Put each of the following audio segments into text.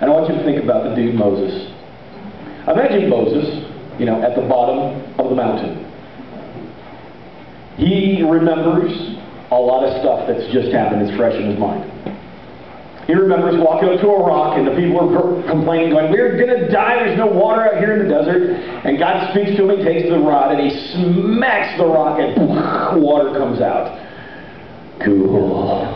And I want you to think about the dude Moses. Imagine Moses, you know, at the bottom of the mountain. He remembers a lot of stuff that's just happened. It's fresh in his mind. He remembers walking up to a rock and the people are complaining, going, we're going to die, there's no water out here in the desert. And God speaks to him, he takes the rod and he smacks the rock and water comes out. Cool.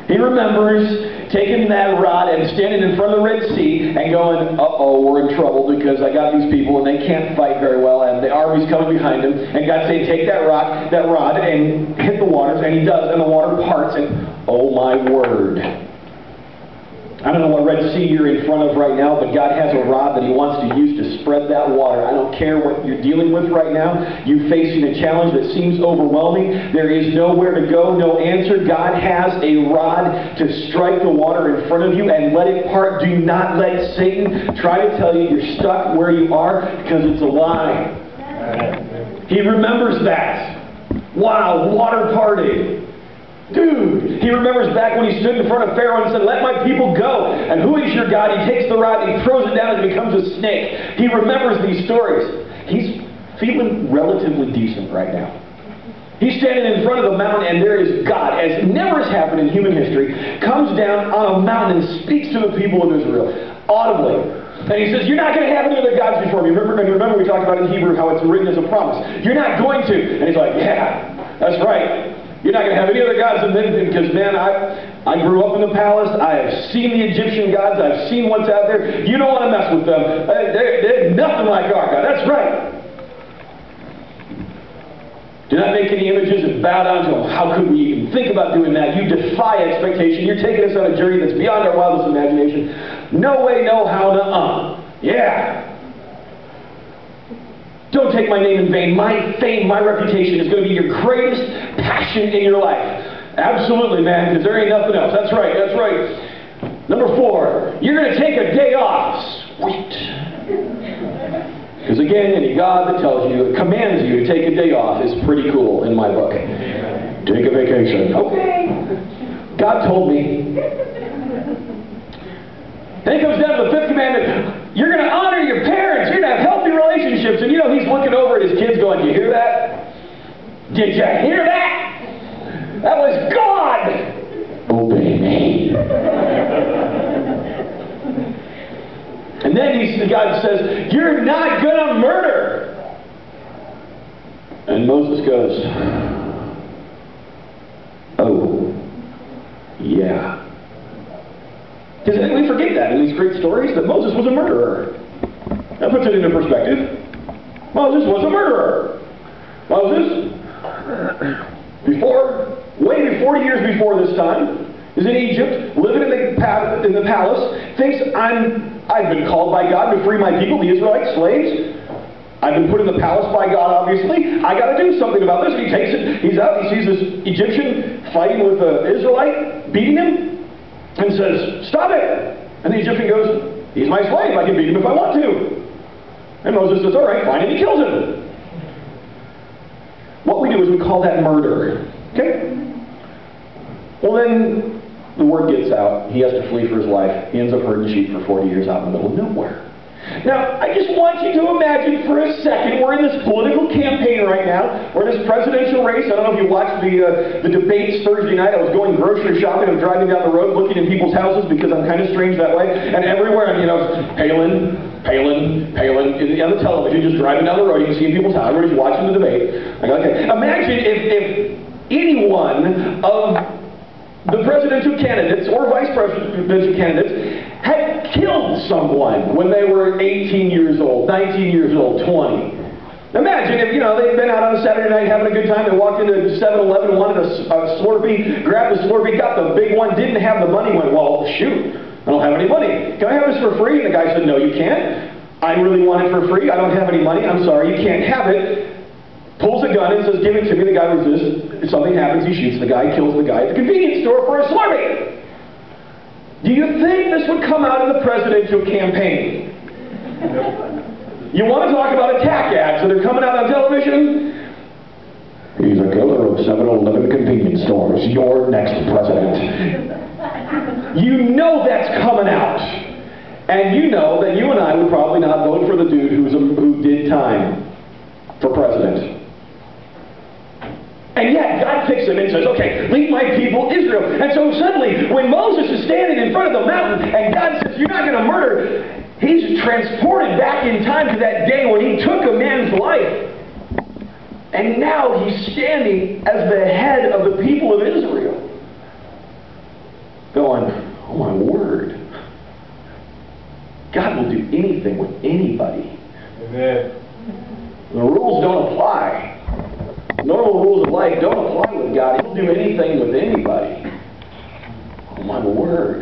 He remembers taking that rod and standing in front of the Red Sea and going, uh-oh, we're in trouble because I got these people and they can't fight very well and the army's coming behind them. And God saying, take that rod and hit the waters, and he does, and the water parts, and oh my word. I don't know what Red Sea you're in front of right now, but God has a rod that he wants to use to spread that water. I don't care what you're dealing with right now. You're facing a challenge that seems overwhelming. There is nowhere to go, no answer. God has a rod to strike the water in front of you and let it part. Do not let Satan try to tell you you're stuck where you are, because it's a lie. He remembers that. Wow, water parted. Dude, he remembers back when he stood in front of Pharaoh and said, let my people go. And who is your God? He takes the rod and he throws it down and it becomes a snake. He remembers these stories. He's feeling relatively decent right now. He's standing in front of the mountain and there is God, as never has happened in human history, comes down on a mountain and speaks to the people of Israel, audibly. And he says, you're not going to have any other gods before me. Remember we talked about in Hebrew how it's written as a promise. You're not going to. And he's like, yeah, that's right. You're not going to have any other gods because, man, I grew up in the palace. I have seen the Egyptian gods. I've seen what's out there. You don't want to mess with them. They're nothing like our God. That's right. Do not make any images and bow down to them. How could we even think about doing that? You defy expectation. You're taking us on a journey that's beyond our wildest imagination. No way, no how, no. Yeah. Don't take my name in vain. My fame, my reputation is going to be your greatest passion in your life. Absolutely, man, because there ain't nothing else. That's right, that's right. Number 4, you're going to take a day off. Sweet. Because again, any God that tells you, commands you to take a day off is pretty cool in my book. Take a vacation. Okay. God told me. Then he comes down to the 5th commandment. You're going to honor your parents. You're going to have healthy relationships. And you know, he's looking over at his kids going, you hear that? Did you hear that? That was God. Obey me. And then God says, you're not going to murder. And Moses goes, oh, yeah. Because we forget that in these great stories, that Moses was a murderer. That puts it into perspective. Moses was a murderer. Moses, way 40 years before this time, is in Egypt, living in the palace, thinks I've been called by God to free my people, the Israelite slaves. I've been put in the palace by God, obviously. I got to do something about this. He takes it. He's out. He sees this Egyptian fighting with an Israelite, beating him. And says, stop it! And the Egyptian goes, he's my slave, I can beat him if I want to. And Moses says, all right, fine, and he kills him. What we do is we call that murder. Okay? Well then, the word gets out, he has to flee for his life. He ends up herding sheep for 40 years out in the middle of nowhere. Now, I just want you to imagine for a second, we're in this political campaign right now. We're in this presidential race. I don't know if you watched the debates Thursday night. I was going grocery shopping. I was driving down the road looking in people's houses because I'm kind of strange that way. And everywhere, you know, Palin, on the television, just driving down the road. You can see in people's houses. Everybody's watching the debate. I go, okay. Imagine if any one of the presidential candidates or vice presidential candidates had killed someone when they were 18 years old, 19 years old, 20. Imagine if, you know, they'd been out on a Saturday night having a good time, they walked into 7-Eleven, wanted a Slurpee, grabbed the Slurpee, got the big one, didn't have the money, went, well, shoot, I don't have any money. Can I have this for free? And the guy said, no, you can't. I really want it for free. I don't have any money. I'm sorry, you can't have it. Pulls a gun and says, give it to me. The guy resists. If something happens, he shoots the guy, kills the guy at the convenience store for a Slurpee. Do you think this would come out of the presidential campaign? You want to talk about attack ads that are coming out on television? He's a killer of 7-Eleven convenience stores. Your next president. You know that's coming out. And you know that you and I would probably not vote for the dude who did time for president. And yet, God picks him and says, okay, lead my people Israel. And so suddenly, when Moses is standing in front of the mountain, and God says, you're not going to murder, he's transported back in time to that day when he took a man's life. And now he's standing as the head of the people of Israel. Going, oh my word. God will do anything with anybody. Amen. The rules don't apply. Normal rules of life don't apply with God. He'll do anything with anybody. Oh my word.